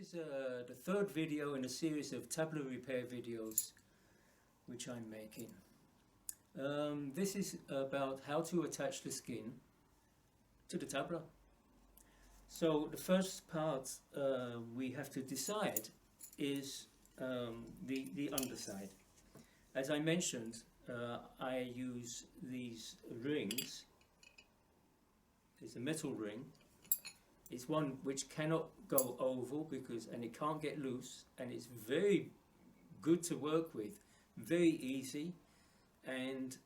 is the third video in a series of tabla repair videos which I'm making. This is about how to attach the skin to the tabla. So the first part we have to decide is the underside. As I mentioned, I use these rings. It's a metal ring. It's one which cannot go oval and it can't get loose, and it's very good to work with, very easy, and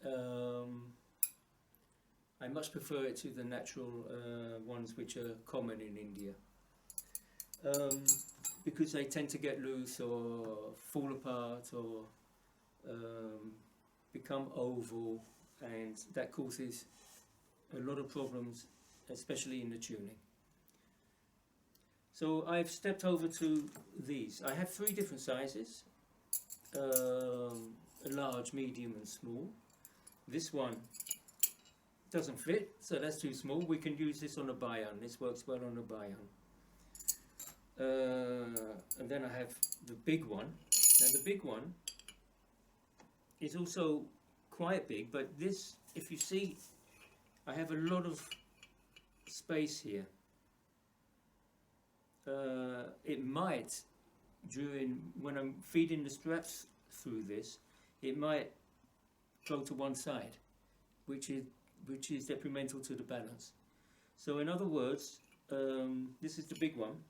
I much prefer it to the natural ones which are common in India, because they tend to get loose or fall apart or become oval, and that causes a lot of problems, especially in the tuning. So I've stepped over to these. I have three different sizes, large, medium and small. This one doesn't fit, so that's too small. We can use this on a bion. This works well on a bion. And then I have the big one. Now the big one is also quite big, but this, if you see, I have a lot of space here. It might, when I'm feeding the straps through this, it might go to one side, which is detrimental to the balance. So in other words, this is the big one,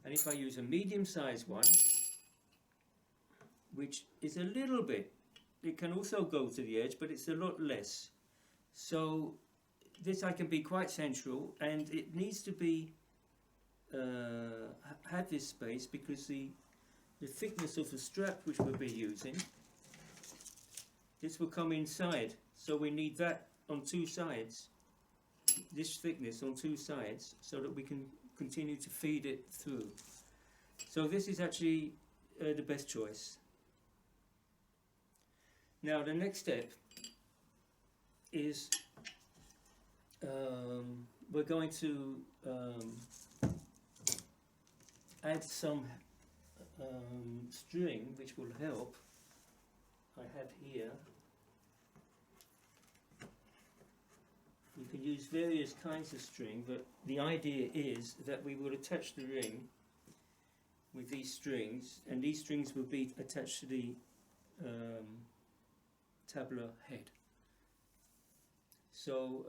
and if I use a medium-sized one, which is a little bit, it can also go to the edge, but it's a lot less. So this I can be quite central, and it needs to be have this space because the thickness of the strap which we'll be using, this will come inside, so we need that on two sides, this thickness on two sides, so that we can continue to feed it through. So this is actually the best choice. Now the next step is we're going to add some string which will help. I have here, you can use various kinds of string, but the idea is that we will attach the ring with these strings, and these strings will be attached to the tabla head. So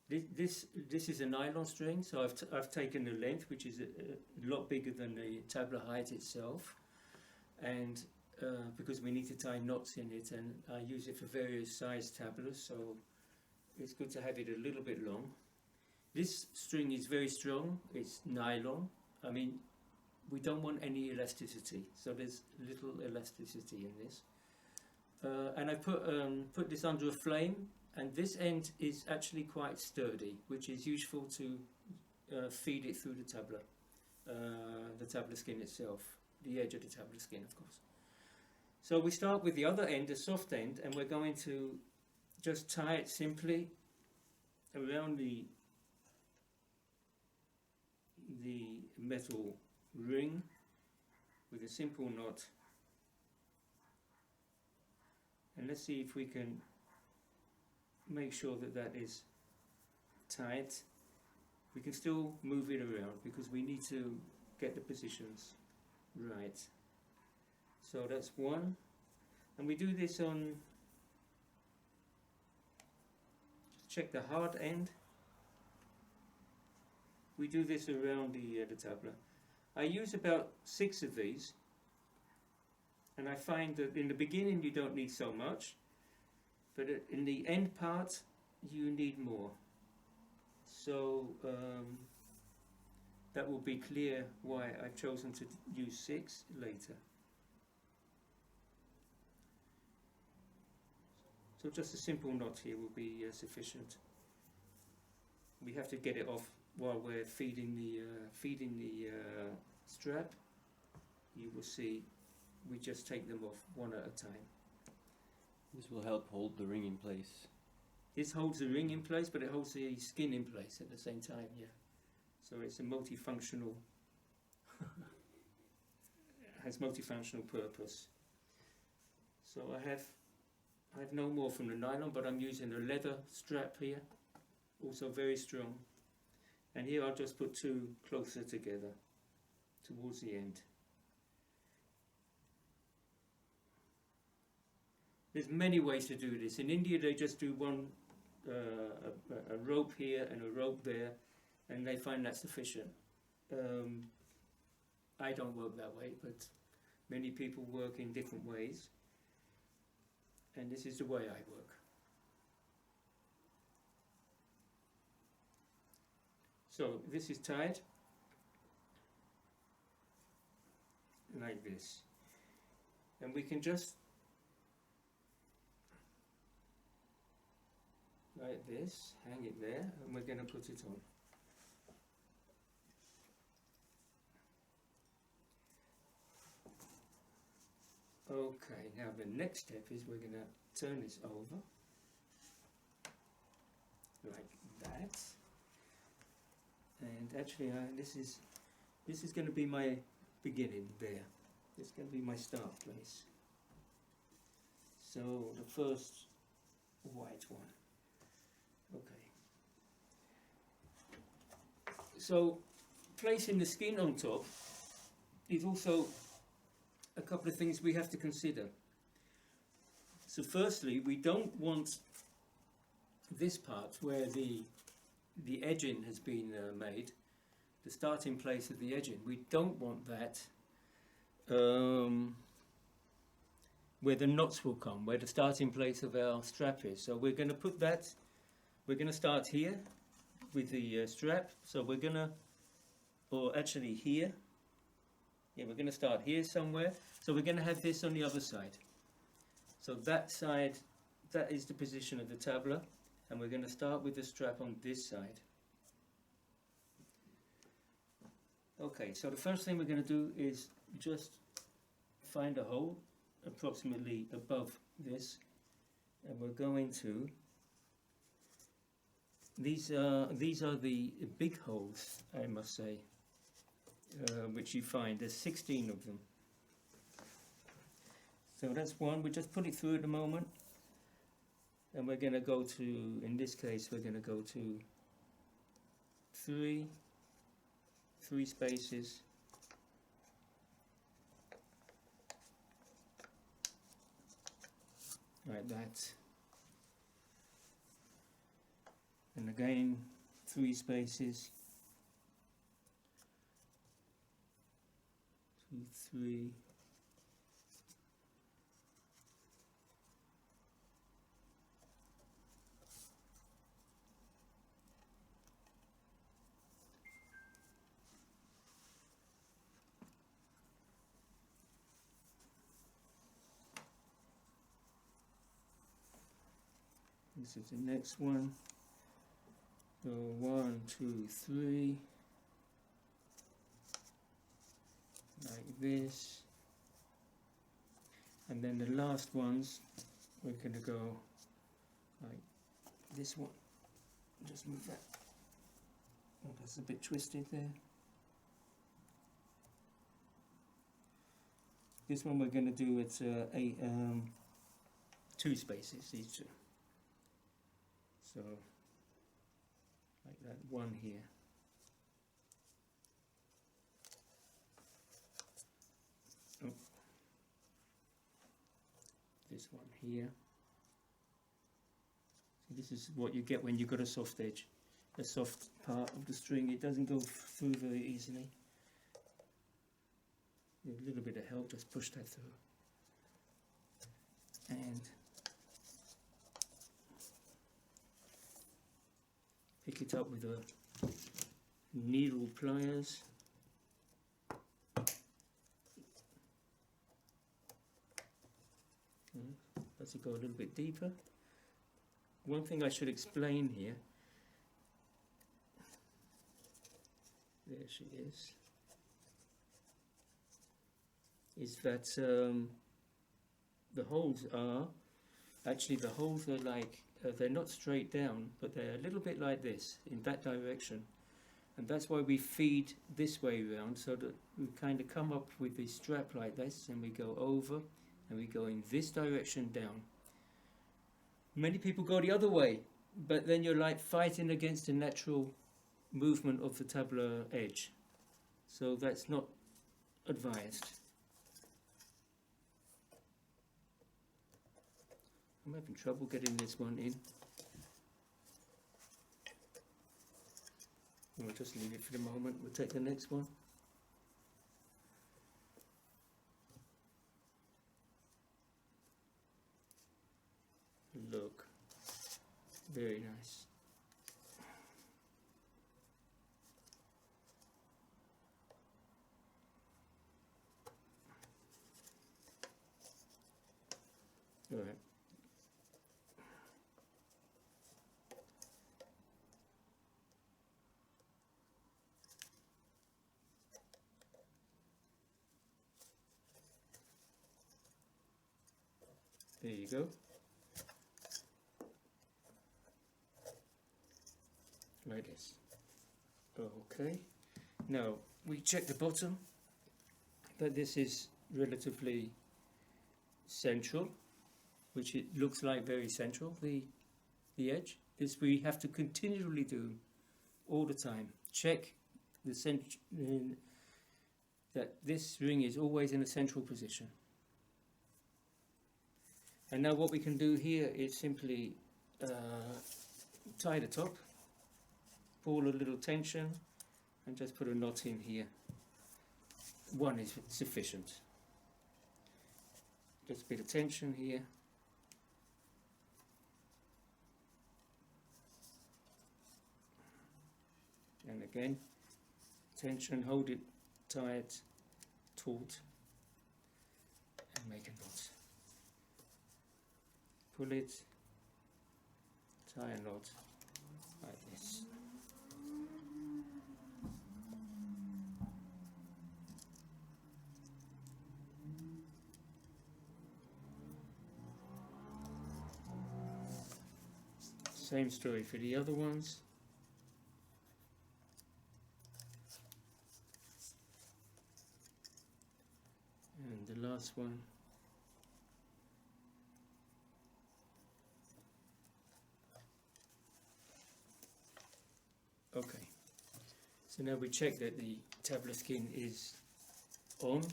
this is a nylon string, so I've taken the length, which is a lot bigger than the tabla height itself, and because we need to tie knots in it, and I use it for various size tablas, so it's good to have it a little bit long. This string is very strong, it's nylon. I mean, we don't want any elasticity, so there's little elasticity in this. And I put this under a flame, and this end is actually quite sturdy, which is useful to feed it through the tabla skin itself, the edge of the tabla skin, of course. So we start with the other end, the soft end, and we're going to just tie it simply around the metal ring with a simple knot. And let's see if we can make sure that that is tight. We can still move it around because we need to get the positions right. So that's one, and we do this on, just check the hard end. We do this around the tabla. I use about 6 of these, and I find that in the beginning you don't need so much, but in the end part you need more. So that will be clear why I've chosen to use 6 later. So just a simple knot here will be sufficient. We have to get it off while we're feeding the strap. You will see we just take them off one at a time. This will help hold the ring in place. This holds the ring in place, but it holds the skin in place at the same time, yeah. So it's a multifunctional, has multifunctional purpose. So I have no more from the nylon, but I'm using a leather strap here, also very strong. And here I'll just put two closer together towards the end. There's many ways to do this. In India they just do one, a rope here and a rope there, and they find that sufficient. I don't work that way, but many people work in different ways, and this is the way I work. So this is tied like this, and we can just like this, hang it there, and we're going to put it on. Okay, now the next step is we're going to turn this over like that, and actually this is going to be my beginning there. It's going to be my start place. So the first white one. Okay. So placing the skin on top is also a couple of things we have to consider. So firstly, we don't want this part where the edging has been made, the starting place of the edging. We don't want that where the knots will come, where the starting place of our strap is. So we're going to put that, we're going to start here with the strap. So we're going to, or actually here, yeah, we're going to start here somewhere. So we're going to have this on the other side. So that side, that is the position of the tabla, and we're going to start with the strap on this side. Okay, so the first thing we're going to do is just find a hole approximately above this, and we're going to, these are the big holes, I must say, which you find. There's 16 of them. So that's one. We just put it through at the moment, and we're going to go to, in this case, we're going to go to three spaces. Like that. And again, 3 spaces. 2, 3. This is the next one. So 1, 2, 3, like this, and then the last ones we're going to go like this one. Just move that. Oh, that's a bit twisted there. This one we're going to do it 2 spaces, these two. So like that one here. Oh. This one here. So this is what you get when you've got a soft edge, a soft part of the string. It doesn't go through very easily. With a little bit of help, just push that through. And pick it up with a needle pliers. Let's go a little bit deeper. One thing I should explain here, there she is that the holes are, actually the holes are like, they're not straight down, but they're a little bit like this, in that direction. and that's why we feed this way around, so that we kind of come up with the strap like this, and we go over and we go in this direction down. Many people go the other way, but then you're like fighting against the natural movement of the tabla edge, so that's not advised. I'm having trouble getting this one in. We'll just leave it for the moment. We'll take the next one. Look, very nice. All right. There you go. Like this. Okay. Now we check the bottom, that this is relatively central, which it looks like very central, the edge. This we have to continually do all the time. Check the that this ring is always in a central position. And now what we can do here is simply tie the top, pull a little tension, and just put a knot in here. One is sufficient. Just a bit of tension here. And again, tension, hold it tight, taut, and make a knot. Pull it, tie a knot like this. Same story for the other ones. And the last one. Okay, so now we check that the tabla skin is on.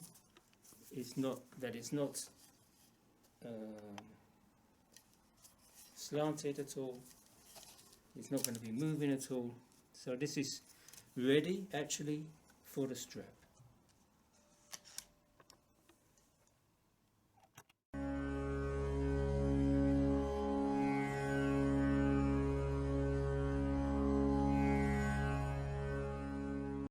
It's not slanted at all. It's not going to be moving at all. So this is ready actually for the strap.